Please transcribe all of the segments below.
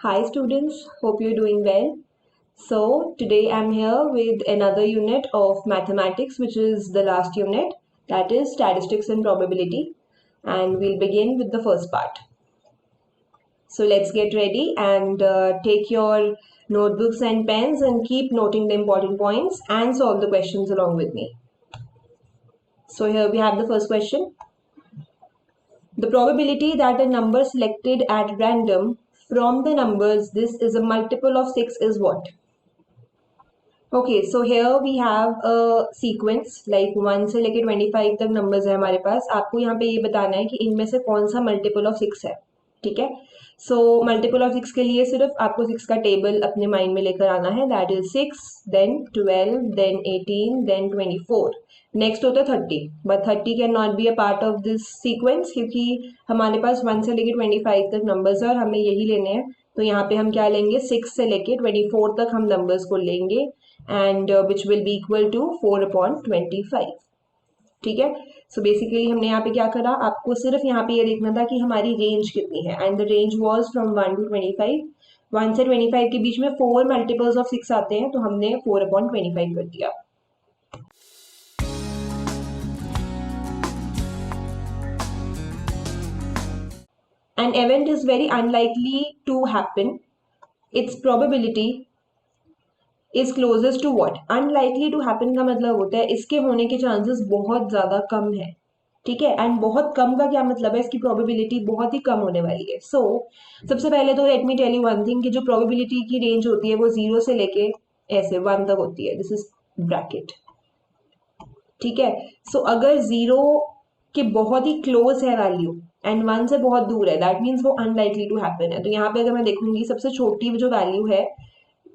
Hi students, hope you're doing well. So today I'm here with another unit of mathematics, which is the last unit, that is statistics and probability, and we'll begin with the first part. So let's get ready and take your notebooks and pens and keep noting the important points and solve the questions along with me. So here we have the first question. The probability that a number selected at random from the numbers this is a multiple of 6 is what? Okay, so here we have a sequence like 1 से लेके 25 तक numbers है हमारे पास. आपको यहाँ पे ये बताना है कि इनमें से कौन सा मल्टीपल ऑफ 6 है. ठीक है. सो मल्टीपल ऑफ 6 के लिए सिर्फ आपको 6 का टेबल अपने माइंड में लेकर आना है. That is 6, then 12, then 18, then 24. Next होता है 30, but 30 can not be a part of this sequence क्योंकि हमारे पास 1 से लेके 25 तक नंबर्स है और हमें यही लेने हैं. तो यहाँ पे हम क्या लेंगे, 6 से लेके 24 तक हम नंबर्स को लेंगे and which will be equal to 4/25. ठीक है. सो बेसिकली हमने यहाँ पे क्या करा, आपको सिर्फ यहाँ पे ये देखना था कि हमारी रेंज कितनी है and the range was from 1 to 25. 1 से 25 के बीच में 4 मल्टीपल्स ऑफ 6 आते हैं तो हमने 4/25 कर दिया. An event is very unlikely to happen. Its probability is closest to what? Unlikely to happen का मतलब होता है इसके होने के चांसेस बहुत ज़्यादा कम है. ठीक है. एंड बहुत कम का क्या मतलब है, इसकी प्रोबेबिलिटी बहुत ही कम होने वाली है. सो सबसे पहले तो let me tell you one thing कि जो प्रोबेबिलिटी की रेंज होती है वो 0 से लेके ऐसे 1 तक होती है. This is bracket. ठीक है. सो अगर 0 के बहुत ही क्लोज है वैल्यू एंड 1 से बहुत दूर है, दैट मीन्स वो अनलाइकली टू हैपन है. तो यहाँ पे अगर मैं देखूंगी सबसे छोटी जो वैल्यू है,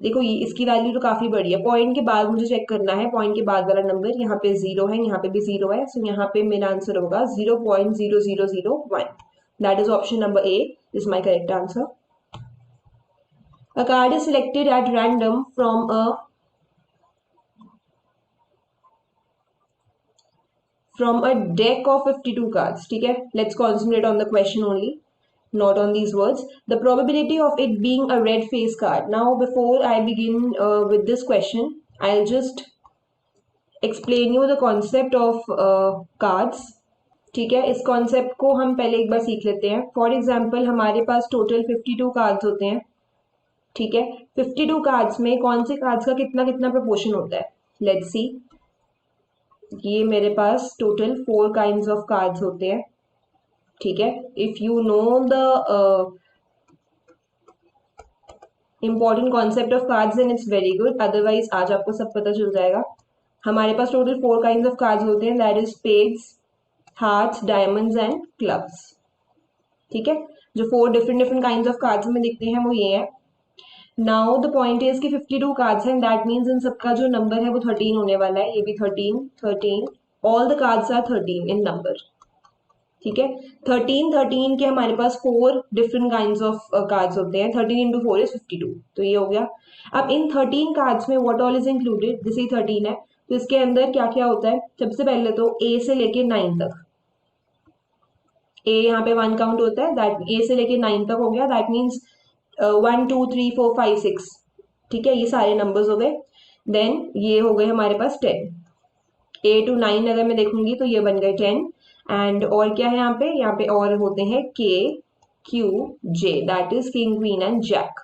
देखो ये इसकी वैल्यू तो काफी बड़ी है. पॉइंट के बाद मुझे चेक करना है, पॉइंट के बाद वाला नंबर यहाँ पे 0 है, यहाँ पे भी 0 है. सो यहाँ पे मेरा आंसर होगा 0.0001. That is option number A is my correct answer. A card is selected at random from a deck of 52 cards. ठीक है. Let's concentrate on the question only, not on these words. The probability of it being a red face card. Now before I begin with this question, I'll just explain you the concept of cards. ठीक है. इस concept को हम पहले एक बार सीख लेते हैं. फॉर एग्जाम्पल हमारे पास टोटल 52 कार्ड्स होते हैं. ठीक है. 52 कार्ड्स में कौन से कार्ड्स का कितना कितना प्रपोर्शन होता है, लेट्स सी. ये मेरे पास टोटल 4 काइंड्स ऑफ कार्ड्स होते हैं. ठीक है. If you know the important concept of cards then it's very good, otherwise आज आपको सब पता चल जाएगा. हमारे पास टोटल 4 काइंड्स ऑफ कार्ड्स होते हैं, that is spades, hearts, diamonds and clubs. ठीक है. जो 4 डिफरेंट काइंड्स ऑफ कार्ड्स हमें दिखते हैं वो ये है. नाउ द पॉइंट इज कि 52 कार्ड्स हैं, दैट मीन्स इन सबका जो नंबर है वो 13 होने वाला है. ये भी 13, 13, all the cards are 13 in number. ठीक है. 13 के हमारे पास 4 डिफरेंट काइंड्स ऑफ कार्ड्स होते हैं. 13 इंटू 4 इज 52. तो ये हो गया. अब इन 13 कार्ड्स में व्हाट ऑल इज इंक्लूडेड, जैसे 13 है तो इसके अंदर क्या क्या होता है. सबसे पहले तो ए से लेके 9 तक. ए यहाँ पे 1 काउंट होता है, दैट ए से लेके 9 तक हो गया. That means 1 2 3 4 5 6. ठीक है. ये सारे नंबर्स हो गए. देन ये हो गए हमारे पास 10. 8 to 9 अगर मैं देखूंगी तो ये बन गए 10. एंड और क्या है यहाँ पे और होते हैं K, Q, J, that is king, queen and jack.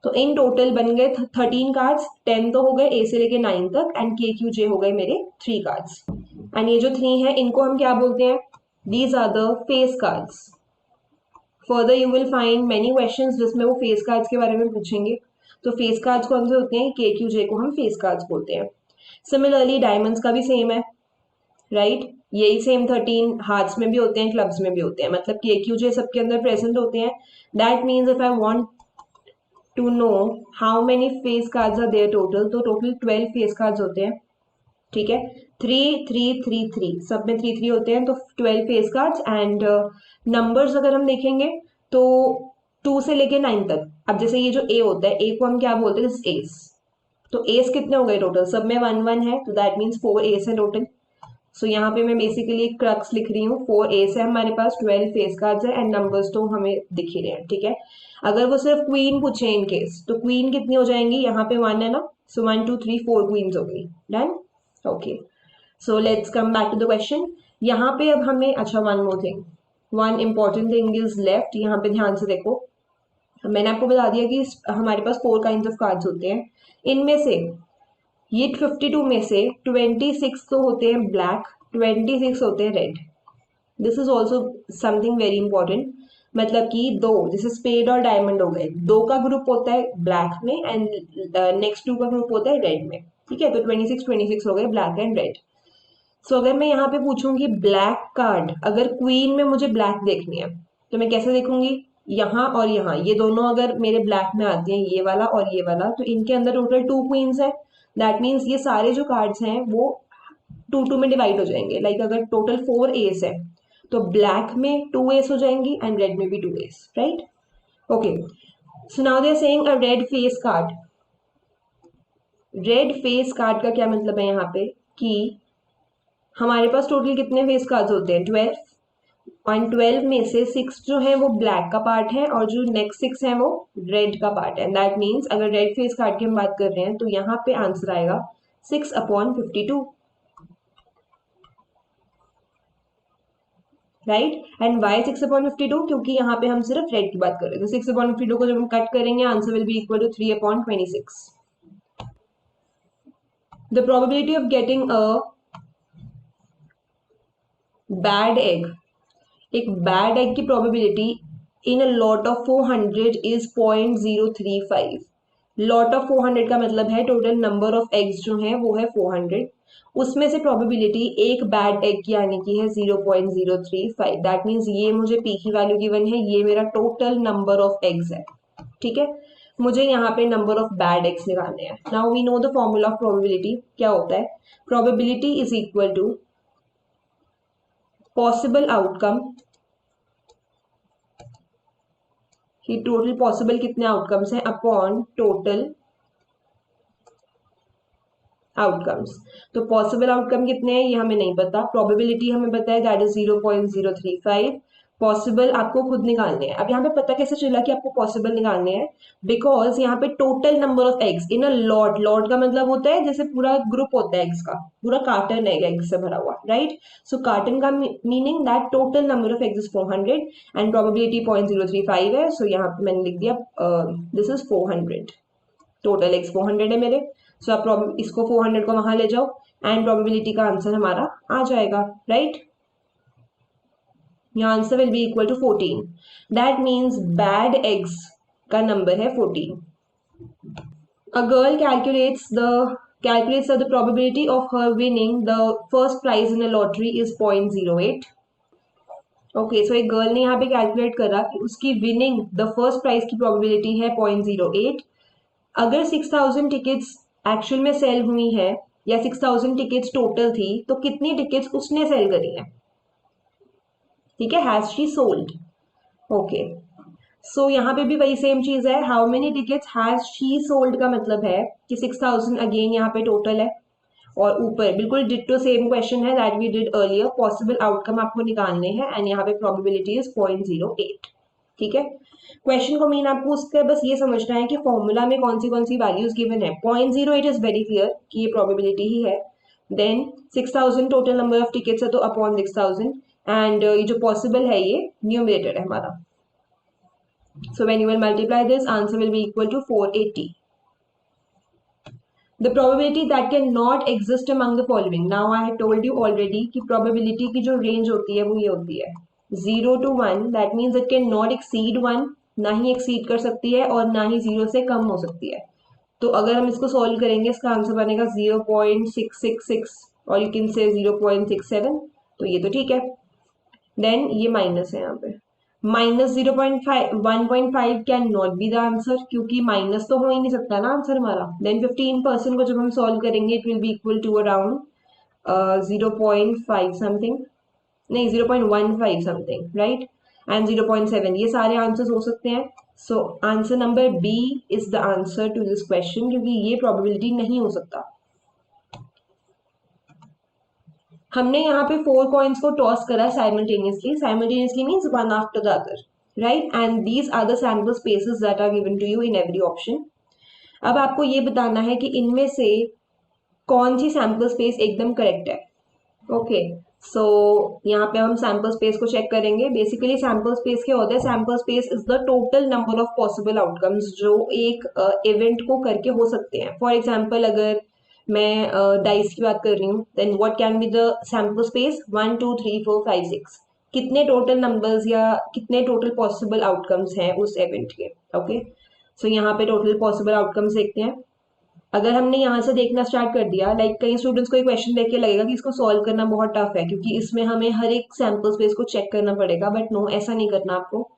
तो इन टोटल बन गए 13 कार्ड्स. 10 तो हो गए ए से लेके 9 तक एंड के, क्यू, जे हो गए मेरे 3 कार्ड्स. एंड ये जो 3 है इनको हम क्या बोलते हैं, these are the face cards. Further you will find many questions जिसमें वो फेस कार्ड्स के बारे में पूछेंगे. तो फेस कार्ड्स कौन से होते हैं, के, क्यू, जे को हम फेस कार्ड्स बोलते हैं. सिमिलरली डायमंड्स का भी सेम है, राइट. यही सेम 13 हार्ट्स में भी होते हैं, क्लब्स में भी होते हैं, मतलब के, क्यू, जे सबके अंदर प्रेजेंट होते हैं. That means if I want to know how many face cards are there total, तो टोटल 12 फेस कार्ड्स होते हैं. ठीक है. 3 3 3 3 सब में 3 3 होते हैं, तो 12 फेस कार्ड्स. एंड नंबर्स अगर हम देखेंगे तो 2 से लेके 9 तक. अब जैसे ये जो ए होता है, ए को हम क्या बोलते हैं, एस. तो एस कितने हो गए टोटल, सब में 1 1 है, तो दैट मीन्स 4 एस है टोटल. सो यहाँ पे मैं बेसिकली एक क्रक्स लिख रही हूँ. 4 एस है हमारे पास, 12 फेस कार्ड्स है एंड नंबर्स तो हमें दिख ही रहे हैं. ठीक है. अगर वो सिर्फ क्वीन पूछे इन केस, तो क्वीन कितनी हो जाएंगी, यहाँ पे 1 है ना, सो 1 2 3 4 क्वींस हो गई। Done. Okay, so let's come back to the question. यहाँ पे अब हमें, अच्छा one more thing, one important thing is left. यहाँ पे ध्यान से देखो, मैंने आपको बता दिया कि हमारे पास 4 काइंड ऑफ कार्ड्स होते हैं। इनमें से ये 52 में से 26 तो होते हैं ब्लैक, 26 होते हैं red. This is also something very important. मतलब कि दो, जैसे स्पेड और डायमंड हो गए, दो का ग्रुप होता है ब्लैक में एंड नेक्स्ट 2 का ग्रुप होता है रेड में। ठीक है, तो 26 हो गए ब्लैक एंड रेड। सो अगर मैं यहाँ पे पूछूंगी ब्लैक कार्ड, अगर क्वीन में मुझे ब्लैक देखनी है, तो मैं कैसे देखूंगी, यहाँ और यहाँ, ये दोनों अगर मेरे ब्लैक में आते हैं, ये वाला और ये वाला, तो इनके अंदर टोटल 2 क्वींस है। दैट मीन्स ये सारे जो कार्ड्स हैं वो 2 में डिवाइड हो जाएंगे। लाइक अगर टोटल 4 एस है, तो ब्लैक में 2 एस हो जाएंगी एंड रेड में भी 2 aces, right. Okay, so now they are saying a red face card. Red face card का क्या मतलब है यहाँ पे, कि हमारे पास टोटल कितने फेस कार्ड्स होते हैं, 12। और 12 में से 6 जो है वो ब्लैक का पार्ट है और जो नेक्स्ट 6 है वो रेड का पार्ट है। दैट मीन्स अगर रेड फेस कार्ड की हम बात कर रहे हैं, तो यहाँ पे आंसर आएगा 6/52, राइट। एंड वाई 6/52, क्योंकि यहाँ पे हम सिर्फ रेड की बात कर रहे हैं, तो 6/52 को जब हम कट करेंगे, answer will be equal to 3/26। The probability of getting a bad egg, एक बैड एग की probability in a lot of 400 is 0.035। Lot of 400 का मतलब है टोटल नंबर ऑफ एग्स जो है वो है 400, उसमें से प्रोबेबिलिटी एक बैड एग की आने की है 0.035। दैट मीन्स ये मुझे पी की वैल्यू गिवन है, ये मेरा टोटल नंबर ऑफ एग्स है। ठीक है, मुझे यहाँ पे नंबर ऑफ बैड एग्स निकालने हैं। Now we know the formula of probability क्या होता है। Probability is equal to possible outcome, कि टोटल पॉसिबल कितने आउटकम्स हैं, अपॉन टोटल आउटकम्स। तो पॉसिबल आउटकम कितने हैं ये हमें नहीं पता, प्रोबेबिलिटी हमें पता है दैट इज 0.035। पॉसिबल आपको खुद निकालने हैं। अब यहाँ पे पता कैसे चला कि आपको पॉसिबल निकालने हैं, बिकॉज यहाँ पे total number of eggs in a lot, lot का मतलब होता है जैसे पूरा ग्रुप होता है एग्स का, पूरा कार्टन है एग्स से भरा हुआ, राइट। सो कार्टन का meaning that total number of eggs is 400 and probability 0.035 है। सो यहाँ पे मैंने लिख दिया दिस इज 400, टोटल एग्स 400 है मेरे। सो आप इसको 400 को वहां ले जाओ एंड प्रोबेबिलिटी का आंसर हमारा आ जाएगा, राइट। यहाँ answer will be equal to 14। That means bad eggs का नंबर है 14। A girl calculates that the probability of her winning the first prize in a lottery is 0.08. Okay, सो एक girl ने यहाँ पे कैलकुलेट करा कि उसकी विनिंग द फर्स्ट प्राइज की प्रोबेबिलिटी है 0.08। अगर 6000 टिकट्स एक्चुअल में सेल हुई है या 6000 टिकट्स टोटल थी, तो कितनी टिकट्स उसने सेल करी है। ठीक है, has she sold. Okay, so यहाँ पे भी वही सेम चीज है, how many tickets has she sold का मतलब है कि 6000 अगेन यहाँ पे टोटल है, और ऊपर बिल्कुल डिट्टो सेम क्वेश्चन है that we did earlier, possible outcome आपको निकालने हैं एंड यहाँ पे प्रोबेबिलिटी इज 0.08। ठीक है, क्वेश्चन को मीन आपको उसका बस ये समझना है कि फॉर्मूला में कौन सी वैल्यूज गिवन है। 0.08 इज वेरी क्लियर कि ये प्रोबेबिलिटी ही है। Then 6000 total number of tickets है तो अपॉन 6000 एंड ये जो पॉसिबल है ये न्यूमरेटर है हमारा। So when you will multiply this, answer will be equal to 480। The probability that cannot exist among the following. Now I have told you already कि probability की जो range होती है वो ये होती है 0 to 1, that means it cannot exceed 1, ना ही exceed कर सकती है और ना ही 0 से कम हो सकती है। तो अगर हम इसको solve करेंगे, इसका आंसर बनेगा 0.666 और you can say 0.67, तो ये तो ठीक है। देन ये माइनस है यहाँ पे, minus 0.5 1.5 can not be the answer, क्योंकि माइनस तो हो ही नहीं सकता ना आंसर हमारा। देन 15% को जब हम सॉल्व करेंगे it will be equal to around 0.5 something, नहीं 0.15 समथिंग, राइट, एंड 0.7, ये सारे आंसर्स हो सकते हैं। So answer number B is the answer to this question, क्योंकि ये प्रोबेबिलिटी नहीं हो सकता। हमने यहाँ पे 4 कॉइन्स को टॉस करा simultaneously, simultaneously means one after the other. Right, and these are the sample spaces that are given to you in every option. अब आपको ये बताना है कि इनमें से कौन सी सैम्पल स्पेस एकदम करेक्ट है। ओके, सो यहाँ पे हम सैम्पल स्पेस को चेक करेंगे। बेसिकली सैम्पल स्पेस क्या होता है? Sample space is the total number of possible outcomes जो एक इवेंट को करके हो सकते हैं। फॉर एग्जाम्पल, अगर मैं डाइस की बात कर रही हूँ, then what can be the sample space? 1 2 3 4 5 6। कितने टोटल नंबर्स या कितने टोटल पॉसिबल आउटकम्स हैं उस इवेंट के। ओके, सो यहाँ पे टोटल पॉसिबल आउटकम्स देखते हैं। अगर हमने यहाँ से देखना स्टार्ट कर दिया, लाइक कई स्टूडेंट्स को एक क्वेश्चन देख के लगेगा कि इसको सॉल्व करना बहुत टफ है क्योंकि इसमें हमें हर एक सैम्पल स्पेस को चेक करना पड़ेगा, बट नो, ऐसा नहीं करना आपको।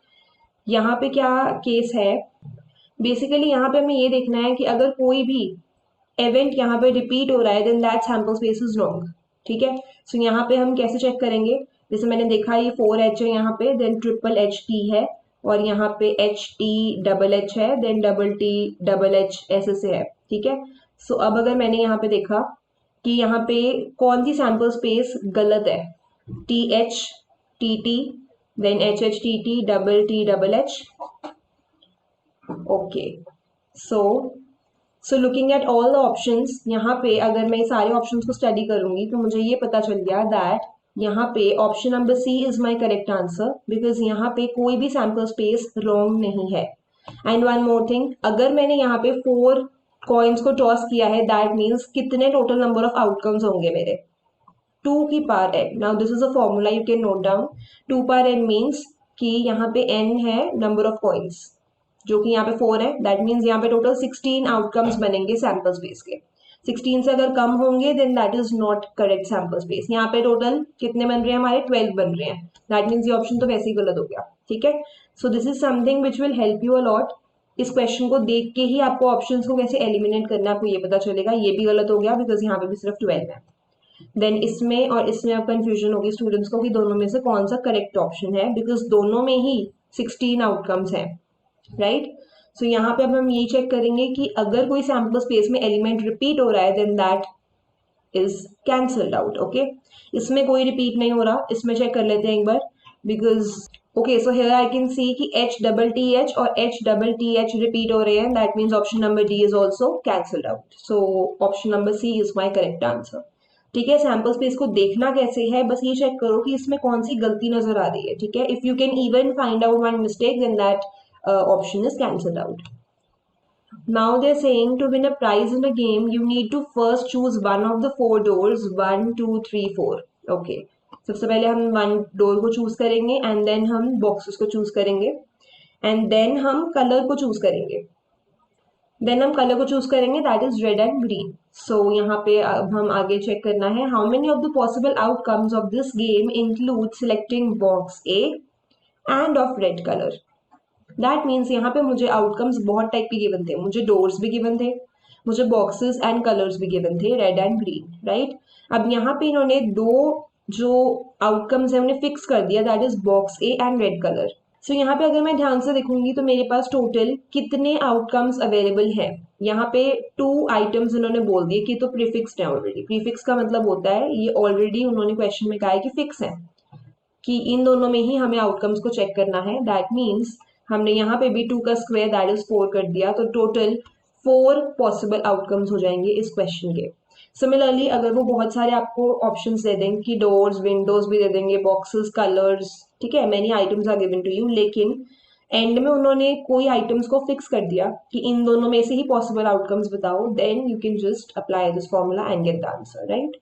यहाँ पे क्या केस है? बेसिकली यहाँ पे हमें ये देखना है कि अगर कोई भी इवेंट यहाँ पे रिपीट हो रहा है, then that sample space is wrong. ठीक है, सो यहाँ पे हम कैसे चेक करेंगे? जैसे मैंने देखा ये 4H है यहाँ पे, देन HHT है, और यहाँ पे HT है, देन TH ऐसे से है। ठीक है, सो अब अगर मैंने यहाँ पे देखा कि यहाँ पे कौन सी सैम्पल स्पेस गलत है, THTT, then HHTT, TH। Okay, so looking at all the options, यहाँ पे अगर मैं सारे ऑप्शंस को स्टडी करूंगी तो मुझे ये पता चल गया दैट यहाँ पे option number C is my correct answer, because यहाँ पे कोई भी सैम्पल स्पेस रॉन्ग नहीं है। एंड वन मोर थिंग, अगर मैंने यहाँ पे 4 कॉइन्स को टॉस किया है, दैट मीन्स कितने टोटल नंबर ऑफ आउटकम्स होंगे मेरे? 2 की power n। Now this is a formula, you can note down. 2 power n means कि यहाँ पे n है नंबर ऑफ कॉइन्स, जो कि यहाँ पे 4 है। दैट मीन्स यहाँ पे टोटल 16 आउटकम्स बनेंगे सैम्पल स्पेस के। 16 से अगर कम होंगे then that is not correct sample space. यहाँ पे टोटल कितने बन रहे हैं हमारे? 12 बन रहे हैं। दैट मीन्स ये ऑप्शन तो वैसे ही गलत हो गया। ठीक है, so this is something which will help you a lot. इस क्वेश्चन को देख के ही आपको ऑप्शंस को कैसे एलिमिनेट करना है आपको ये पता चलेगा। ये भी गलत हो गया बिकॉज यहाँ पे भी सिर्फ 12 है। देन इसमें और इसमें अब कंफ्यूजन होगी स्टूडेंट्स को कि दोनों में से कौन सा करेक्ट ऑप्शन है, बिकॉज दोनों में ही 16 आउटकम्स हैं, राइट। सो यहाँ पे अब हम ये चेक करेंगे कि अगर कोई सैम्पल स्पेस में एलिमेंट रिपीट हो रहा है then that is cancelled out. Okay, इसमें कोई रिपीट नहीं हो रहा, इसमें चेक कर लेते हैं एक बार, because okay, so here I can see कि HTTH और HTTH रिपीट हो रहे हैं। That means option number D is also cancelled out. So option number C is my correct answer. ठीक है, सैम्पल स्पेस को देखना कैसे है, बस ये चेक करो कि इसमें कौन सी गलती नजर आ रही है। ठीक है, if you can even find out one mistake then that option is cancelled out. Now they're saying to win a prize in a game, you need to first choose one of the 4 doors, 1 2 3 4. Okay, सबसे पहले हम 1 door को choose करेंगे and then हम boxes को choose करेंगे and then हम colour को चूज करेंगे। That is red and green. So यहाँ पे अब हम आगे चेक करना है, how many of the possible outcomes of this game include selecting box A and of red colour. That means यहाँ पे मुझे आउटकम्स बहुत टाइप के गिवन थे, मुझे डोर्स भी गिवन थे, मुझे बॉक्सेस एंड कलर्स भी गिवन थे, रेड एंड ग्रीन, राइट। अब यहाँ पे इन्होंने 2 जो आउटकम्स है उन्हें फिक्स कर दिया, that is box A and red colour. So यहाँ पे अगर मैं ध्यान से देखूंगी तो मेरे पास टोटल कितने आउटकम्स अवेलेबल है। यहाँ पे 2 आइटम्स इन्होंने बोल दिए कि तो प्रीफिक्स्ड है ऑलरेडी। प्रीफिक्स का मतलब होता है ये ऑलरेडी उन्होंने क्वेश्चन में कहा है कि फिक्स है, कि इन दोनों में ही हमें आउटकम्स को चेक करना है। दैट मीन्स हमने यहाँ पे भी 2 का स्क्वायर दैट इज 4 कर दिया, तो टोटल 4 पॉसिबल आउटकम्स हो जाएंगे इस क्वेश्चन के। सिमिलरली अगर वो बहुत सारे आपको ऑप्शंस दे देंगे कि डोर्स विंडोज भी दे देंगे, बॉक्सेस, कलर्स, ठीक है, many items are given to you, लेकिन एंड में उन्होंने कोई आइटम्स को फिक्स कर दिया कि इन दोनों में से ही पॉसिबल आउटकम्स बताओ, then you can just apply this formula and get the answer, right.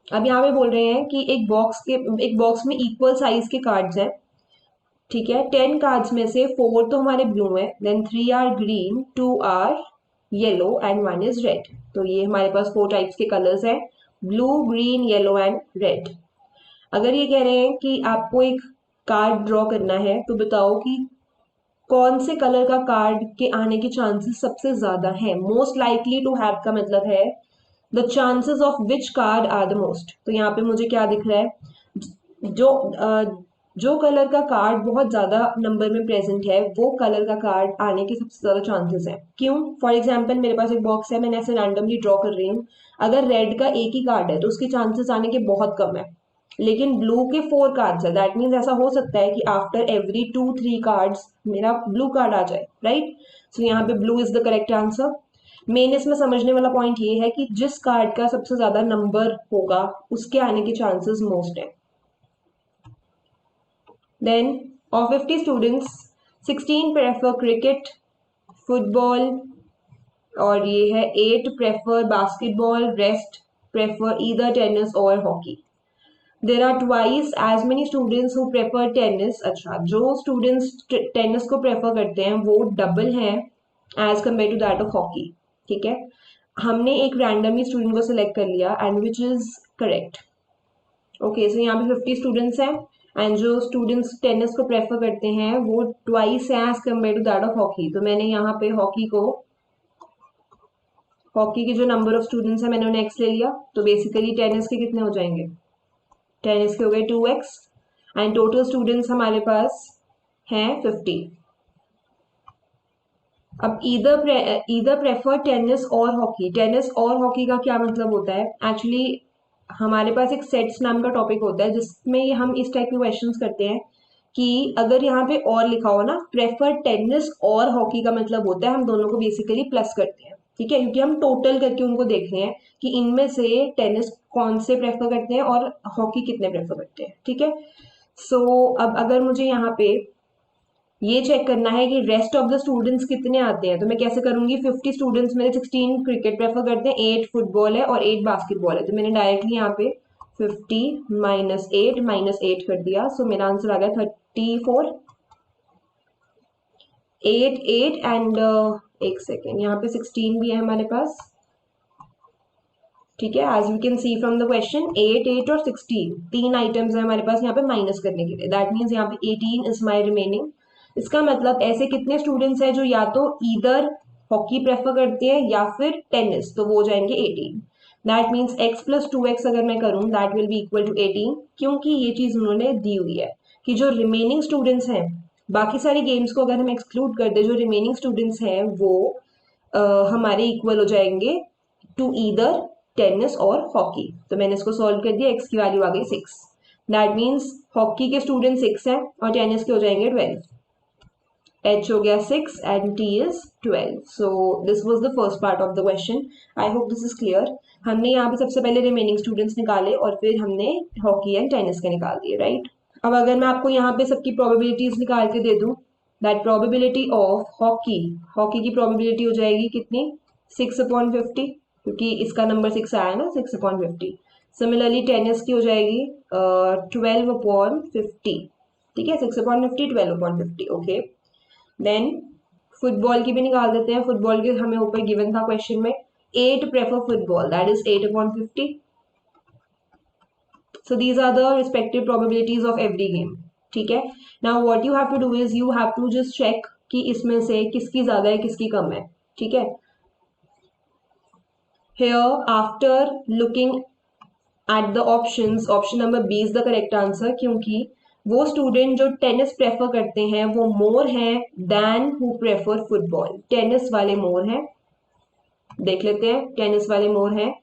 अब यहाँ पे बोल रहे हैं कि एक बॉक्स में इक्वल साइज के कार्ड्स हैं। ठीक है, 10 कार्ड्स में से 4 तो हमारे ब्लू है, then 3 are green, 2 are yellow and 1 is red. तो ये हमारे पास 4 टाइप्स के कलर्स हैं, blue, green, yellow and red. अगर ये कह रहे हैं कि आपको एक कार्ड ड्रॉ करना है तो बताओ कि कौन से कलर का कार्ड के आने के चांसेस सबसे ज्यादा है। मोस्ट लाइकली टू हैव का मतलब है the chances of which card are the most. तो यहाँ पे मुझे क्या दिख रहा है, जो कलर का कार्ड बहुत ज्यादा नंबर में प्रेजेंट है वो कलर का कार्ड आने के सबसे ज्यादा चांसेस है। क्यों? फॉर एग्जाम्पल मेरे पास एक बॉक्स है, मैंने ऐसे रैंडमली ड्रॉ कर रही हूँ, अगर रेड का एक ही कार्ड है तो उसके चांसेस आने के बहुत कम है, लेकिन ब्लू के 4 कार्ड्स है, दैट मीन्स ऐसा हो सकता है कि आफ्टर एवरी 2-3 कार्ड्स मेरा ब्लू कार्ड आ जाए, राइट। सो यहाँ पे blue is the correct answer. Main इसमें समझने वाला पॉइंट ये है कि जिस कार्ड का सबसे ज्यादा नंबर होगा उसके आने के चांसेस मोस्ट है। Then of 50 students 16 prefer cricket football, और ये है 8 prefer basketball, rest prefer either tennis और hockey. There are twice as many students who prefer tennis. अच्छा, जो स्टूडेंट्स टेनिस को प्रेफर करते हैं वो डबल हैं as compare to that of hockey, ठीक है। हमने एक रैंडमली स्टूडेंट को सिलेक्ट कर लिया and which is correct. Okay, so यहाँ पे 50 स्टूडेंट्स हैं एंड जो स्टूडेंट्स टेनिस को प्रेफर करते हैं वो ट्वाइस है as compare to that of hockey. तो मैंने यहाँ पे हॉकी के जो नंबर ऑफ स्टूडेंट्स है मैंने उन्हें एक्स ले लिया, तो बेसिकली टेनिस के कितने हो जाएंगे, टेनिस के हो गए 2x एंड टोटल स्टूडेंट्स हमारे पास हैं 50। अब ईदर प्रेफर टेनिस और हॉकी। टेनिस और हॉकी का क्या मतलब होता है, एक्चुअली हमारे पास एक सेट्स नाम का टॉपिक होता है जिसमें हम इस टाइप के क्वेश्चंस करते हैं कि अगर यहाँ पे और लिखा हो ना, प्रेफर टेनिस और हॉकी का मतलब होता है हम दोनों को बेसिकली प्लस करते हैं, ठीक है, क्योंकि हम टोटल करके उनको देख रहे हैं कि इनमें से टेनिस कौन से प्रेफर करते हैं और हॉकी कितने प्रेफर करते हैं, ठीक है। सो अब अगर मुझे यहाँ पे ये चेक करना है कि रेस्ट ऑफ द स्टूडेंट्स कितने आते हैं, तो मैं कैसे करूंगी, 50 स्टूडेंट्स मेरे 16 क्रिकेट प्रेफर करते हैं, 8 फुटबॉल है और 8 बास्केटबॉल है, तो मैंने डायरेक्टली यहाँ पे 50 -8 कर दिया। सो मेरा आंसर आ गया 34। 8 एंड एक सेकेंड, यहाँ पे 16 भी है हमारे पास, ठीक है। As you can see from the question 8 और 16 तीन आइटम्स है हमारे पास यहाँ पे माइनस करने के लिए, दैट मीन्स यहाँ पे 18 इज माई रिमेनिंग। इसका मतलब ऐसे कितने स्टूडेंट्स हैं जो या तो ईदर हॉकी प्रेफर करते हैं या फिर टेनिस, तो वो हो जाएंगे 18। दैट मीन्स x + 2x अगर मैं करूँ that will be equal to 18, क्योंकि ये चीज उन्होंने दी हुई है कि जो रिमेनिंग स्टूडेंट्स हैं, बाकी सारी गेम्स को अगर हम एक्सक्लूड कर दे, जो रिमेनिंग स्टूडेंट्स हैं वो हमारे इक्वल हो जाएंगे टू ईदर टेनिस और हॉकी। तो मैंने इसको सॉल्व कर दिया, x की वैल्यू आ गई 6। दैट मीन्स हॉकी के स्टूडेंट 6 हैं और टेनिस के हो जाएंगे 12। h हो गया 6 and t is 12. So this was the first part of the question. I hope this is clear. हमने यहाँ पे सबसे पहले रिमेनिंग स्टूडेंट्स निकाले और फिर हमने हॉकी एंड टेनिस के निकाल दिए, राइट। अब अगर मैं आपको यहाँ पे सबकी प्रोबेबिलिटीज निकाल के दे दूँ, दैट प्रोबेबिलिटी ऑफ हॉकी की प्रोबेबिलिटी हो जाएगी कितनी, 6/50, क्योंकि इसका नंबर 6 आया ना, 6/50। सिमिलरली टेनिस की हो जाएगी 12/50, ठीक है, 6/50 12/50, ओके। देन फुटबॉल की भी निकाल देते हैं, फुटबॉल के हमें ऊपर गिवन था क्वेश्चन में 8 prefer football, that is 8/50। So these are the respective probabilities of every game, ठीक है। Now what you have to do is you have to just check कि इसमें से किसकी ज्यादा है किसकी कम है, ठीक है। Here after looking at the options, option number B is the correct answer, क्योंकि वो स्टूडेंट जो टेनिस प्रेफर करते हैं वो मोर हैं then who prefer football. Tennis वाले मोर हैं, देख लेते हैं, टेनिस वाले मोर हैं,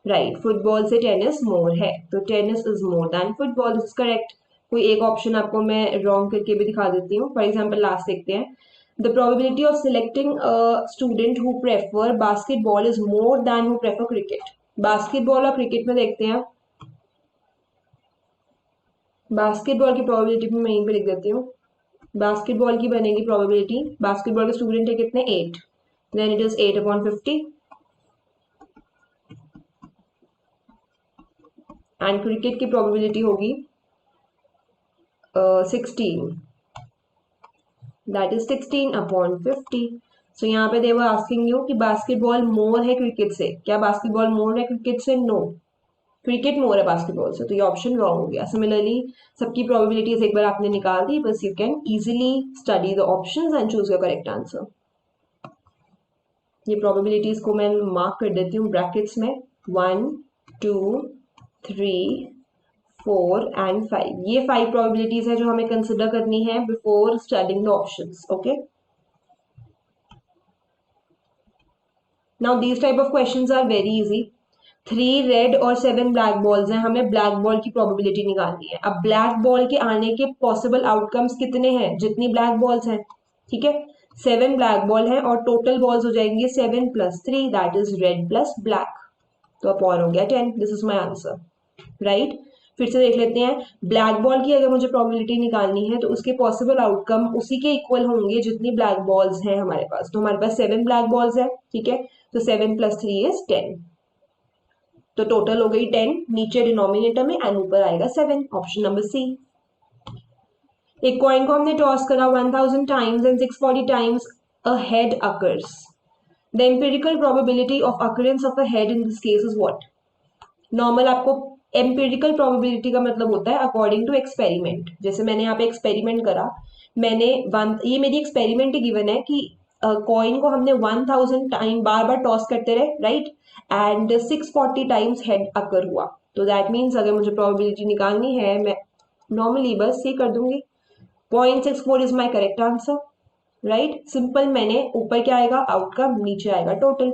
राइट, फुटबॉल से टेनिस मोर है, तो tennis is more than football, this is correct. कोई एक ऑप्शन आपको मैं रॉन्ग करके भी दिखा देती हूँ, फॉर एग्जाम्पल लास्ट देखते हैं, the probability of selecting student who prefer basketball is more than who prefer cricket. Basketball और क्रिकेट में देखते हैं, बास्केटबॉल की प्रोबेबिलिटी भी मैं यहीं पे लिख देती हूँ। बास्केटबॉल की बनेगी प्रोबेबिलिटी, बास्केटबॉल के स्टूडेंट है कितने, 8, then it is 8/50 and cricket की प्रोबेबिलिटी होगी 16, दैट इज 16/50। सो यहाँ पे दे वर आस्किंग यू कि बास्केटबॉल मोर है क्रिकेट से, क्या बास्केटबॉल मोर है क्रिकेट से, नो, क्रिकेट मोर है बास्केटबॉल से, तो ये ऑप्शन रॉन्ग हो गया। सिमिलरली सबकी प्रोबेबिलिटीज एक बार आपने निकाल दी, बस you can easily study the options and choose your correct answer. ये प्रोबेबिलिटीज को मैं मार्क कर देती हूँ ब्रैकेट्स में, 1 2 3 4 एंड 5। ये 5 प्रोबेबिलिटीज है जो हमें कंसिडर करनी है before studying the options, okay. Now these type of questions are very easy. 3 red और 7 ब्लैक बॉल्स हैं, हमें ब्लैक बॉल की प्रोबेबिलिटी निकालनी है। अब ब्लैक बॉल के आने के पॉसिबल आउटकम्स कितने हैं, जितनी ब्लैक बॉल्स हैं, ठीक है। 7 ब्लैक बॉल हैं और टोटल बॉल्स हो जाएंगे 7 + 3 that is red plus black, तो अपॉन हो गया 10। This is my answer, right. फिर से देख लेते हैं, ब्लैक बॉल की अगर मुझे प्रोबेबिलिटी निकालनी है तो उसके पॉसिबल आउटकम उसी के इक्वल होंगे जितनी ब्लैक बॉल्स हैं हमारे पास। तो हमारे पास 7 ब्लैक बॉल्स है, ठीक है, तो 7 + 3 इज 10, तो टोटल हो गई 10, नीचे डिनोमिनेटर में एंड ऊपर आएगा 7, ऑप्शन नंबर सी। एक कॉइन को हमने टॉस करा 1000 times and 640 times a head occurs, the empirical probability of occurrence of a head in this case is what. Normal आपको एम्पिरिकल प्रोबेबिलिटी का मतलब होता है अकॉर्डिंग टू एक्सपेरिमेंट। जैसे मैंने यहाँ पे एक्सपेरिमेंट करा, मैंने ये मेरी एक्सपेरिमेंट गिवन है कि कॉइन को हमने 1000 टाइम बार बार टॉस करते रहे, राइट, एंड 640 टाइम्स हेड अकर हुआ। तो दैट मीन्स अगर मुझे प्रोबेबिलिटी निकालनी है, मैं नॉर्मली बस ये कर दूंगी, 0.64 is my correct answer, right, simple. मैंने ऊपर क्या आएगा आउटकम, नीचे आएगा टोटल।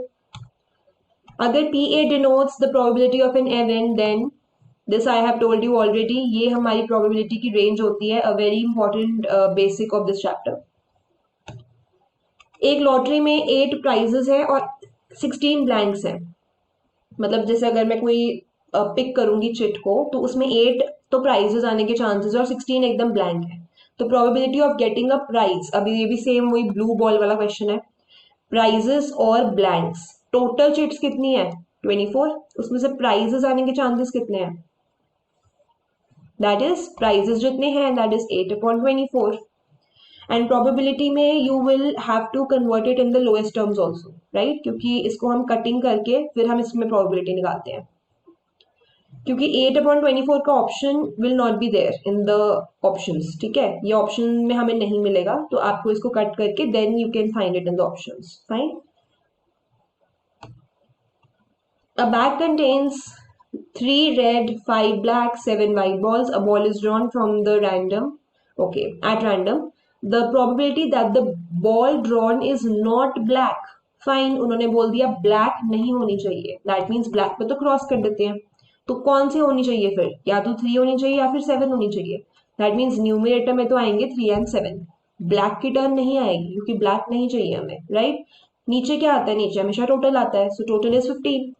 अगर PA denotes the probability of an event, then this I have told you already, ये हमारी probability की range होती है, a very important basic of this chapter। एक लॉटरी में 8 prizes है और 16 blanks है, मतलब जैसे अगर मैं कोई पिक करूंगी चिट को तो उसमें 8 तो प्राइजेस आने के चांसेस है और 16 एकदम ब्लैंक है। तो probability of getting a prize, अभी ये भी सेम वही ब्लू बॉल वाला क्वेश्चन है, प्राइजेस और ब्लैंक्स, टोटल चिट्स कितनी है 24, उसमें से प्राइजेस आने के चांसेस कितने हैं, दैट इज प्राइजेस जितने हैं दैट इज 8/24। एंड प्रोबेबिलिटी में you will have to convert it in the lowest terms also, right, क्योंकि इसको हम कटिंग करके फिर हम इसमें प्रोबेबिलिटी निकालते हैं, क्योंकि 8/24 का option will not be there in the options, ठीक है, ये ऑप्शन में हमें नहीं मिलेगा, तो आपको इसको कट करके then you can find it in the options, fine. A bag contains 3 red, 5 black, 7 white balls. A ball is drawn from the random, okay, at random. The probability that the ball drawn is not black. Fine, उन्होंने बोल दिया black नहीं होनी चाहिए, that means black पे तो cross कर देते हैं, तो कौन सी होनी चाहिए फिर, या तो 3 होनी चाहिए या फिर 7 होनी चाहिए। that means न्यूमरेटर में तो आएंगे 3 and 7, ब्लैक की टर्न नहीं आएगी क्योंकि ब्लैक नहीं चाहिए हमें, राइट। नीचे क्या आता है, नीचे हमेशा टोटल आता है, so total is 15।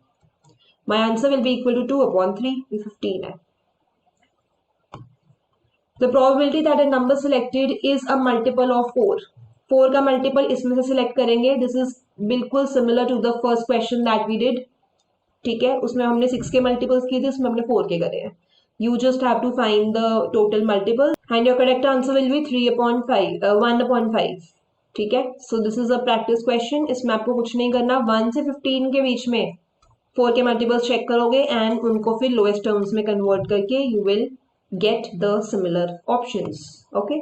My answer will be equal to 2/3, ये 15 है। The probability that a number selected is a multiple of 4. 4 का multiple इसमें से select करेंगे, this is बिल्कुल similar to the first question that we did, ठीक है, उसमें हमने 6 के multiples किए थे, उसमें हमने 4 के करे हैं। You just have to find the total multiple and your correct answer will be 3/5, 1/5, ठीक है। So this is a practice question, इसमें आपको कुछ नहीं करना, 1 से 15 के बीच में 4 के मल्टीपल्स चेक करोगे एंड उनको फिर लोएस्ट टर्म्स में कन्वर्ट करके you will get the similar options, okay.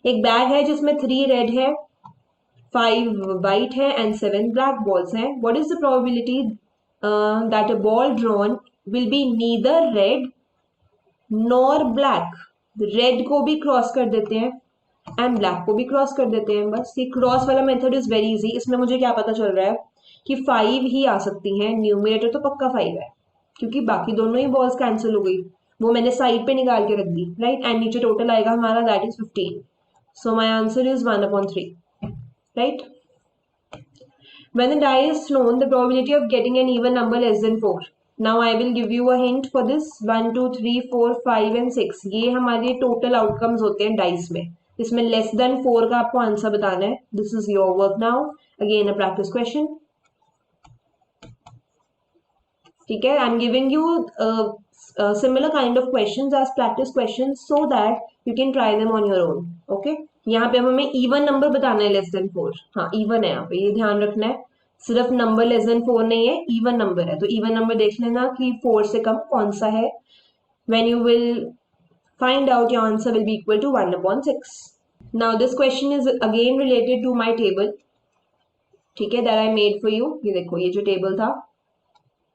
एक बैग है जिसमें 3 रेड है, 5 वाइट है एंड 7 ब्लैक बॉल्स हैं। What is the probability that a ball drawn will be neither red nor black. Red को भी क्रॉस कर देते हैं एंड ब्लैक को भी क्रॉस कर देते हैं, बस ये क्रॉस वाला मेथड इज वेरी इजी। इसमें मुझे क्या पता चल रहा है कि 5 ही आ सकती हैं, न्यूमरेटर तो पक्का 5 है क्योंकि बाकी दोनों ही बॉल्स कैंसिल हो गई, वो मैंने साइड पे निकाल के रख दी, राइट, एंड नीचे टोटल आएगा हमारा that is 15, so my answer is 1/3, right. When the die is thrown, the probability of getting an even number less than 4. Now I will give you a hint for this, 1 2 3 4 5 and 6, ये हमारे total outcomes होते हैं dice में, इसमें less than 4 का आपको answer बताना है। This is your work now, again a practice question, ठीक है। I am giving you similar kind of questions as practice questions so that you can try them on your own, okay। यहाँ पे हमें even number बताना है less than 4, हाँ even है यहाँ पे, ये ध्यान रखना है, सिर्फ नंबर लेस देन 4 नहीं है, इवन नंबर है, तो इवन नंबर देख लेना कि 4 से कम कौन सा है। when you will find out, your answer will be equal to 1/6। now this question is again related to my table, ठीक है, that I made for you। ये देखो ये जो टेबल था,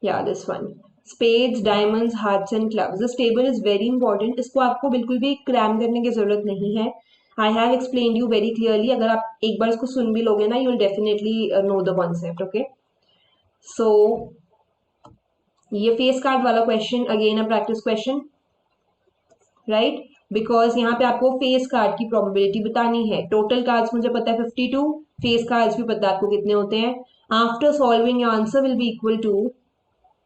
yeah this one, spades, diamonds, hearts and clubs, this table is very important, इसको आपको बिल्कुल भी क्रैम करने की जरूरत नहीं है। I have explained you very clearly, अगर आप एक बार इसको सुन भी लोगे ना, you will definitely know the concept, okay। so ये फेस कार्ड वाला question again a practice question, right, because यहाँ पे आपको फेस कार्ड की प्रोबेबिलिटी बतानी है। टोटल कार्ड्स मुझे पता है 52, फेस कार्ड्स भी पता है आपको कितने होते हैं। After solving your answer will be equal to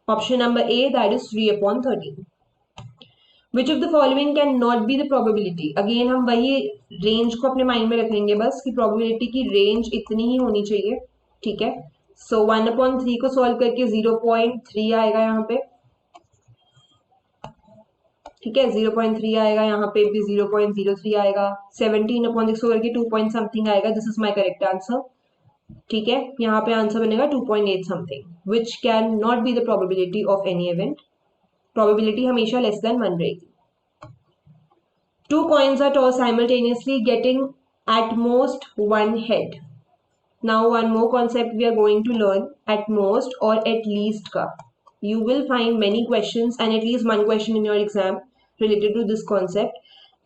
option number A, that is 3/13। Which of the following can not be the probability, again हम वही रेंज को अपने माइंड में रखेंगे बस कि प्रोबेबिलिटी की रेंज इतनी ही होनी चाहिए, ठीक है। सो 1/3 को सॉल्व करके 0.3 आएगा यहाँ पे, ठीक है, 0.3 आएगा, यहाँ पे भी 0.03 आएगा, 17/6 करके 2 पॉइंट समथिंग आएगा, this is my correct answer, ठीक है। यहाँ पे आंसर बनेगा 2.8 something, which can not be the probability of any event. Probability हमेशा लेस देन 1 रहेगी। Two coins are tossed simultaneously, getting at most one head. Now one more concept we are going to learn, at most or at least का. You will find many questions and at least one question in your exam related to this concept.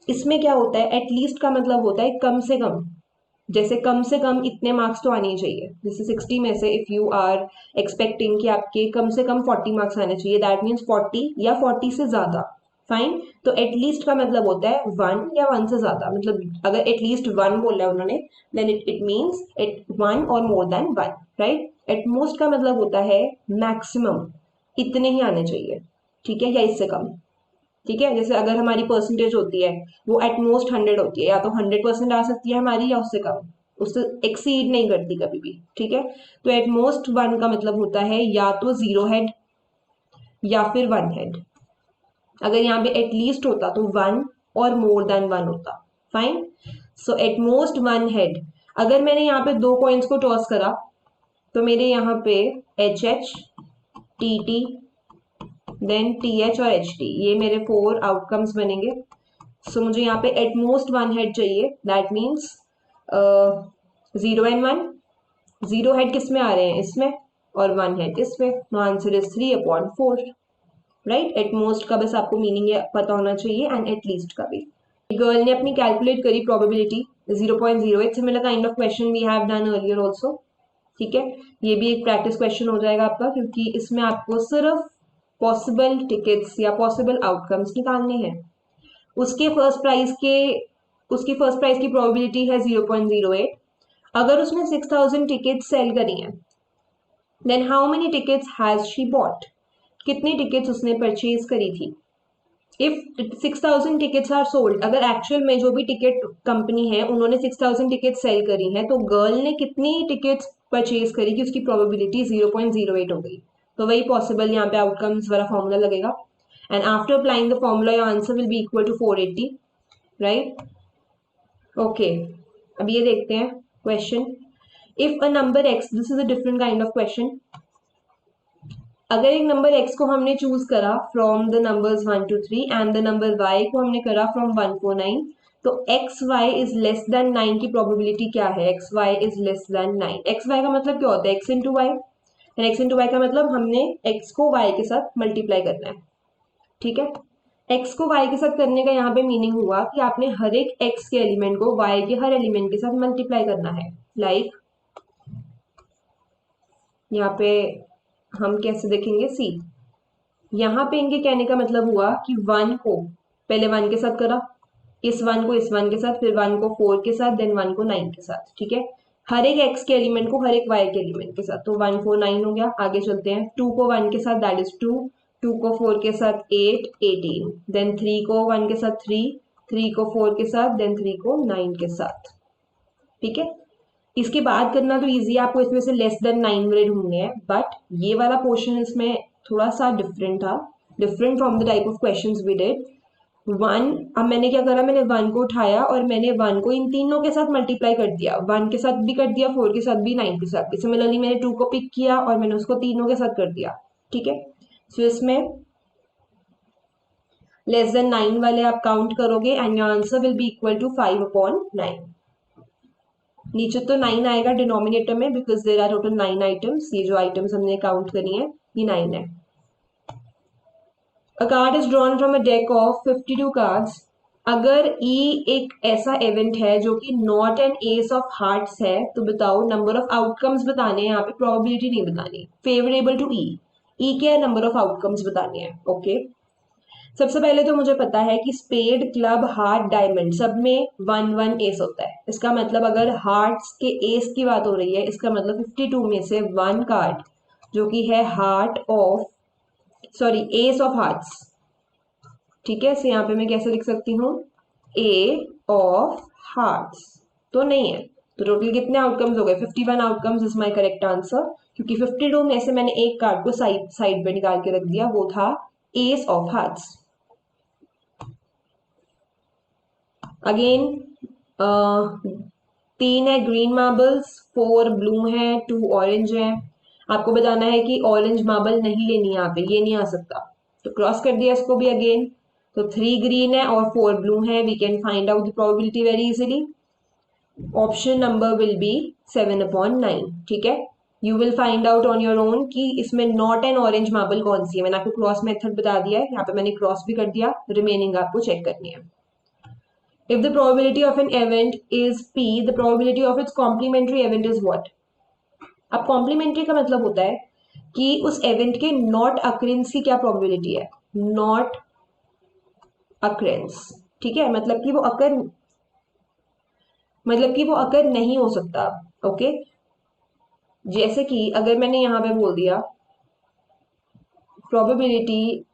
इसमें क्या होता है, at least का मतलब होता है कम से कम, जैसे कम से कम इतने मार्क्स तो आने ही चाहिए, जैसे 60 में से इफ यू आर एक्सपेक्टिंग कि आपके कम से कम 40 मार्क्स आने चाहिए, दैट मीन्स 40 या 40 से ज्यादा, फाइन। तो एटलीस्ट का मतलब होता है 1 या 1 से ज्यादा, मतलब अगर एटलीस्ट 1 बोला है उन्होंने, देन इट मीन्स एट 1 और मोर देन 1, राइट। एटमोस्ट का मतलब होता है मैक्सिमम, इतने ही आने चाहिए, ठीक है, या इससे कम, ठीक है। जैसे अगर हमारी परसेंटेज होती है वो एटमोस्ट 100 होती है, या तो 100% आ सकती है हमारी या उससे कम, उससे एक्सीड नहीं करती कभी भी, ठीक है। तो एटमोस्ट 1 का मतलब होता है या तो 0 हेड या फिर 1 हेड। अगर यहाँ पे एटलीस्ट होता तो 1 और मोर देन 1 होता, फाइन। सो एटमोस्ट 1 हेड। अगर मैंने यहाँ पे 2 कॉइन्स को टॉस करा तो मेरे यहाँ पे HH, TT, देन TH और HT, ये मेरे 4 आउटकम्स बनेंगे। सो मुझे यहाँ पे एटमोस्ट 1 हेड चाहिए, दैट मीन्स 0 and 1। 0 हेड किस में आ रहे हैं, इसमें, और 1 हेड इसमें। No answer is 3/4, right. At most का बस आपको मीनिंग पता होना चाहिए एंड एटलीस्ट का भी। गर्ल ने अपनी कैलकुलेट करी probability 0.08, similar kind of question we have done earlier also, ठीक है। ये भी एक प्रैक्टिस क्वेश्चन हो जाएगा आपका, क्योंकि इसमें आपको सिर्फ पॉसिबल टिकट्स या पॉसिबल आउटकम्स निकालने हैं। उसकी फर्स्ट प्राइज की प्रोबेबिलिटी है 0.08। अगर उसने 6000 टिकट्स सेल करी हैं, then how many tickets has she bought, कितनी टिकट्स उसने परचेज करी थी। इफ 6000 टिकट्स आर सोल्ड, अगर एक्चुअल में जो भी टिकट कंपनी है उन्होंने 6000 टिकट सेल करी हैं, तो गर्ल ने कितनी टिकट्स परचेज करी कि उसकी प्रोबेबिलिटी 0.08 हो गई। तो वही पॉसिबल यहाँ पे आउटकम्स वाला फॉर्मूला लगेगा, and after applying the formula your answer will be equal to 480, right. Okay, अब ये देखते हैं question. If a number x, this is a different kind of question. अगर एक नंबर x को हमने चूज करा from the numbers 1 to 3 and the number y को हमने करा फ्रॉम 149, तो xy इज लेस देन 9 की प्रोबेबिलिटी क्या है, xy is less then 9। xy का मतलब क्या होता है, x into y, and x into y का मतलब हमने x को y के साथ मल्टीप्लाई करना है, ठीक है। x को y के साथ करने का यहाँ पे मीनिंग हुआ कि आपने हर एक x के एलिमेंट को y के हर एलिमेंट के साथ मल्टीप्लाई करना है। लाइक यहाँ पे हम कैसे देखेंगे, सी, यहाँ पे इनके कहने का मतलब हुआ कि 1 को पहले 1 के साथ करा, इस 1 को इस 1 के साथ, फिर 1 को 4 के साथ, देन 1 को 9 के साथ, ठीक है। हर एक x के एलिमेंट को हर एक y के एलिमेंट के साथ, तो 1 4 9 हो गया। आगे चलते हैं, 2 को 1 के साथ दैट इज 2, 2 को 4 के साथ 8 18, देन 3 को 1 के साथ 3, 3 को 4 के साथ, देन 3 को 9 के साथ, ठीक है। इसके बाद करना तो इजी है, आपको इसमें से लेस देन 9 वाले ढूंढने हैं, बट ये वाला पोर्शन इसमें थोड़ा सा डिफरेंट था, different from the type of questions we did. 1, अब मैंने क्या करा, मैंने 1 को उठाया और मैंने 1 को इन तीनों के साथ मल्टीप्लाई कर दिया, 1 के साथ भी कर दिया, 4 के साथ भी, 9 के साथ भी। सिमिलरली मैंने 2 को पिक किया और मैंने उसको तीनों के साथ कर दिया, ठीक है। सो इसमें लेस देन 9 वाले आप काउंट करोगे and your answer will be equal to 5/9। नीचे तो 9 आएगा डिनोमिनेटर में, because there are total 9 items. ये जो आइटम्स हमने काउंट करी है ये 9 है। अ card is drawn from a deck of 52 cards. अगर ई एक ऐसा इवेंट है जो कि not and S of hearts है, तो बताओ नंबर ऑफ आउटकम्स बताने हैं यहाँ पे, प्रोबेबिलिटी नहीं बतानी। फेवरेबल टू ई, ई क्या है, नंबर ऑफ आउटकम्स बतानी है। ओके, सबसे पहले तो मुझे पता है कि स्पेड, क्लब, हार्ट, डायमंड सब में 1 1 एस होता है। इसका मतलब अगर हार्ट्स के एस की बात हो रही है, इसका मतलब 52 में से 1 कार्ड जो कि है heart of, sorry S of hearts, ठीक है। तो यहाँ पे मैं कैसे लिख सकती हूँ, ए ऑफ हार्ट्स तो नहीं है। तो टोटल कितने आउटकम्स हो गए, 51 outcomes is my correct answer, क्योंकि 52 में से मैंने एक कार्ड को साइड साइड पे निकाल के रख दिया, वो था एस ऑफ हार्ट्स। अगेन 3 है ग्रीन मार्बल्स, 4 ब्लू है, 2 ऑरेंज है। आपको बताना है कि ऑरेंज मार्बल नहीं लेनी है यहाँ पे, ये नहीं आ सकता, तो क्रॉस कर दिया इसको भी अगेन। तो 3 ग्रीन है और 4 ब्लू है, we can find out the probability very easily. Option number will be 7/9, ठीक है। You will find out on your own कि इसमें नॉट एन ऑरेंज मार्बल कौन सी है। मैंने आपको क्रॉस मेथड बता दिया है, यहाँ पे मैंने क्रॉस भी कर दिया, रिमेनिंग आपको चेक करनी है। If the probability of an event is P, the probability of its complementary event is what? अब कॉम्प्लीमेंट्री का मतलब होता है कि उस इवेंट के नॉट अक्रेंस की क्या प्रोबेबिलिटी है, नॉट अक्रेंस, ठीक है। मतलब कि वो अकर नहीं हो सकता। ओके, जैसे कि अगर मैंने यहाँ पे बोल दिया प्रोबेबिलिटी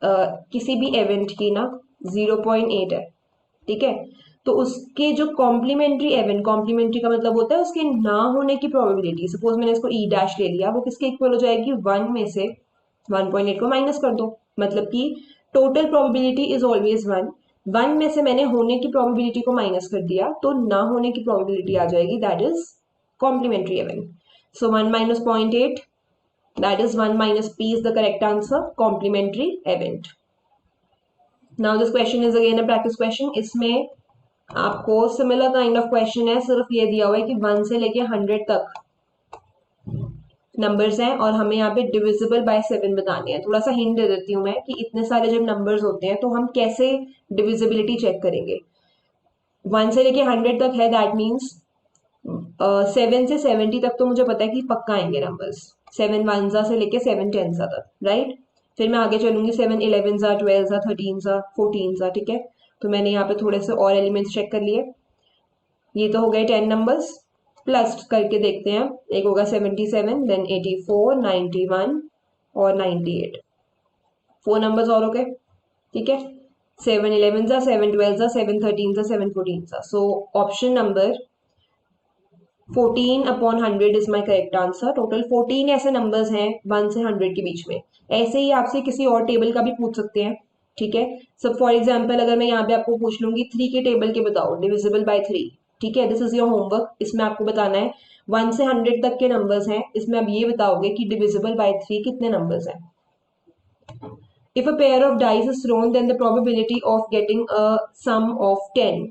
किसी भी इवेंट की ना 0.8 है, ठीक है। तो उसके जो कॉम्प्लीमेंट्री इवेंट, कॉम्प्लीमेंट्री का मतलब होता है उसके ना होने की प्रोबेबिलिटी, सपोज मैंने इसको ई डैश ले लिया, वो किसके इक्वल हो जाएगी, 1 में से 1.8 को माइनस कर दो, मतलब कि टोटल प्रोबेबिलिटी इज ऑलवेज 1। 1 में से मैंने होने की प्रोबेबिलिटी को माइनस कर दिया तो ना होने की प्रोबेबिलिटी आ जाएगी, that is complementary event. So 1 minus 0.8, that is 1 minus p is the correct answer, complementary event. Now this question is again a practice question. इसमें आपको सिमिलर काइंड ऑफ क्वेश्चन है, सिर्फ ये दिया हुआ है कि 1 से लेके 100 तक नंबर्स हैं और हमें यहाँ पे डिविजिबल बाय 7 बताने हैं। थोड़ा सा हिंट दे देती हूँ मैं कि इतने सारे जब नंबर्स होते हैं तो हम कैसे डिविजिबिलिटी चेक करेंगे। 1 से लेके 100 तक है, दैट मीन्स 7 से 70 तक तो मुझे पता है कि पक्का आएंगे नंबर्स, 7 1 से लेके 7 10 तक, राइट। फिर मैं आगे चलूंगी 7 11 12 13 14, ठीक है। तो मैंने यहाँ पे थोड़े से और एलिमेंट्स चेक कर लिए। ये तो हो गए 10 नंबर्स, प्लस करके देखते हैं। एक होगा 77, देन 84, 91 और 98, 4 नंबर्स और हो गए, ठीक है। 7 11 7 12 7 13 7 14। सो option number 14/100 is my correct answer. Total 14 ऐसे नंबर्स हैं 1 से 100 के बीच में। ऐसे ही आपसे किसी और टेबल का भी पूछ सकते हैं, ठीक है। सो फॉर एग्जाम्पल अगर मैं यहाँ पे आपको पूछ लूंगी 3 के टेबल के बताओ डिविजिबल बाय 3, ठीक है। This is your homework. इसमें आपको बताना है 1 से 100 तक के नंबर्स हैं, इसमें आप ये बताओगे कि डिविजिबल बाय 3 कितने नंबर्स हैं। If a pair of dice is thrown, then the probability of getting a sum of 10।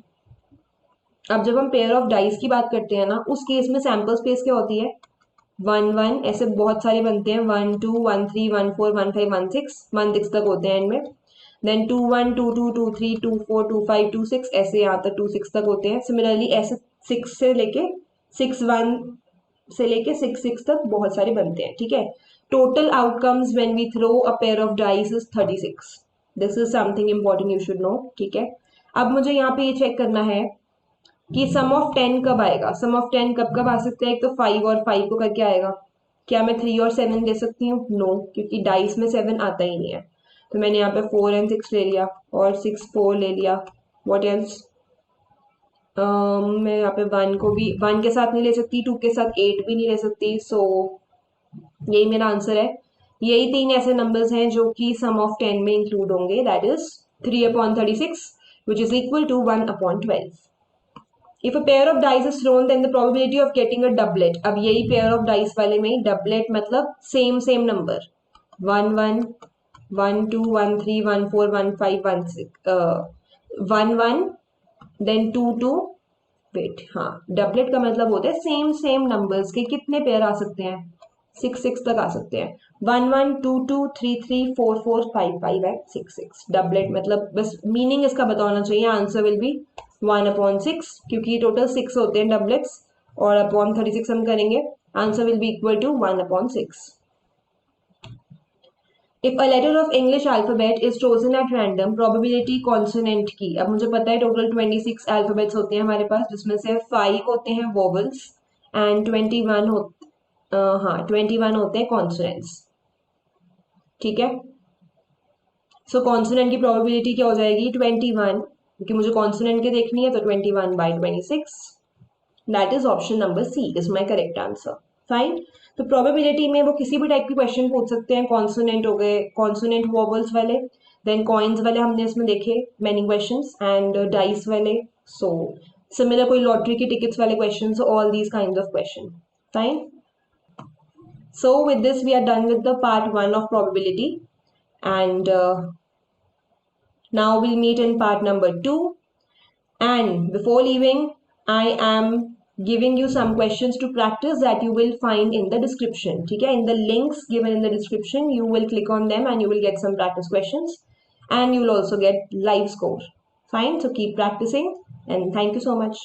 अब जब हम पेयर ऑफ डाइस की बात करते हैं ना, उस केस में सैंपल स्पेस क्या होती है, 1 1, ऐसे बहुत सारे बनते हैं, 1 2 1 3 1 4 1 5 1 6 तक होते हैं इनमें। देन 2 1 2 2 2 3 2 4 2 5 2 6, ऐसे यहाँ तक 2 6 तक होते हैं। सिमिलरली ऐसे 6 से लेके 6 1 से लेके 6 6 तक बहुत सारे बनते हैं, ठीक है। Total outcomes when we throw a pair of dice is 36। This is something important you should know, ठीक है। अब मुझे यहाँ पे ये चेक करना है कि सम ऑफ 10 कब आएगा। सम ऑफ 10 कब कब आ सकते हैं, एक तो 5 और 5 को करके आएगा। क्या मैं 3 और 7 दे सकती हूँ, नो, क्योंकि डाइस में 7 आता ही नहीं है। तो मैंने यहाँ पे 4 and 6 ले लिया और 6 4 ले लिया। व्हाट एल्स, मैं यहाँ पे 1 को भी 1 के साथ नहीं ले सकती, 2 के साथ 8 भी नहीं ले सकती। सो यही मेरा आंसर है। यही 3 ऐसे नंबर्स हैं जो कि सम ऑफ 10 में इंक्लूड होंगे, that is 3/36 which is equal to 1/12। If a pair of dice is thrown, then the probability of getting a doublet। अब यही pair of dice वाले में ही doublet मतलब same number, 1 1 1 2 1 3 1 4 1 5 1 6 1 1 then 2 2, वेट, हाँ, डबलेट का मतलब होता है सेम नंबर्स के कितने पेयर आ सकते हैं, 6 6 तक आ सकते हैं। 1 1 2 2 3 3 4 4 5 5 एंड 6 6। डबलेट मतलब बस मीनिंग इसका पता होना चाहिए। आंसर विल बी 1/6, क्योंकि टोटल 6 होते हैं डबलेट्स और अपॉन 36 हम करेंगे, answer will be equal to 1/6। If a letter of English alphabet is chosen at random, probability consonant की। अब मुझे पता है टोटल 26 अल्फाबेट्स होते हैं हमारे पास, जिसमें से 5 होते हैं वोवल्स एंड 21 होते हैं कॉन्सोनेंट्स। ठीक है, सो कॉन्सोनेंट की प्रोबेबिलिटी क्या हो जाएगी 21, क्योंकि मुझे कॉन्सोनेंट के देखनी है, तो 21/26। That is option number C is my correct answer. Fine. तो प्रोबेबिलिटी में वो किसी भी टाइप के क्वेश्चन पूछ सकते हैं, कॉन्सोनेंट हो गए, कॉन्सोनेंट वॉवल्स वाले, देन कॉइन्स वाले हमने इसमें देखे मैनी क्वेश्चंस, एंड डाइस वाले, सो सिमिलर कोई लॉटरी की टिकट्स वाले question, all these kind of question. Fine. So with this we are done with the part 1 of probability, and now we'll meet in part number 2. And before leaving, I am giving you some questions to practice that you will find in the description. Okay, in the links given in the description, you will click on them and you will get some practice questions, and you will also get live score. Fine, so keep practicing, and thank you so much.